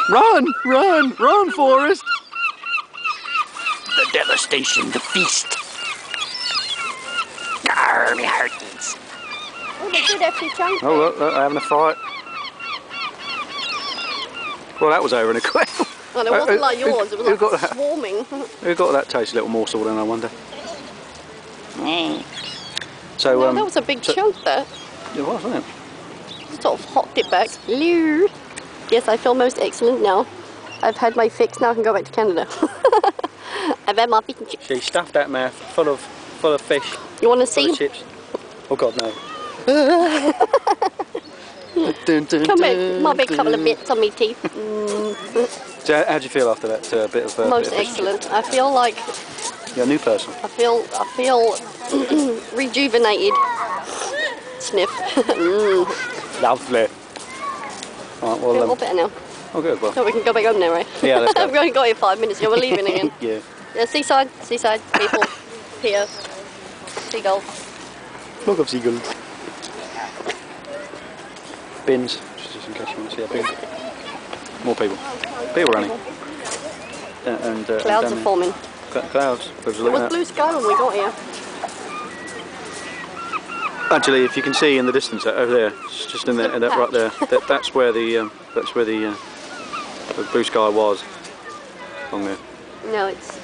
Run, run, run, Forrest! The devastation, the feast. Arr, my hearties. Oh, they did actually chunk Oh, look, they're having a fight. Well, that was over in a quick. Well, it wasn't like yours, it was like got that? swarming. Who got that tasty little morsel then, I wonder? So, No, that was a big chunk there. It was, wasn't it? Sort of hopped it back. Hello. Yes, I feel most excellent now. I've had my fix, now I can go back to Canada. I've had my fish and chips. She stuffed that mouth full of fish. You want to Full see? of chips. Oh God, no. Come in, might be a couple of bits on my teeth. So how do you feel after that bit of Most bit of excellent. I feel like You're a new person. I feel rejuvenated. Sniff. Lovely. Alright, well, Feel all better now. oh good, well. So we can go back home now, right? Yeah, let's go. We've only got here 5 minutes, yeah, we're leaving again. Yeah. Yeah, seaside, people, pier, seagull. Look of seagulls. Bins, just in case you want to see a bin. More people. People running. Clouds are forming. Clouds. It was blue sky when we got here. Actually, if you can see in the distance over there, it's just in there, right there. That's where the blue sky was. Along there. No, it's.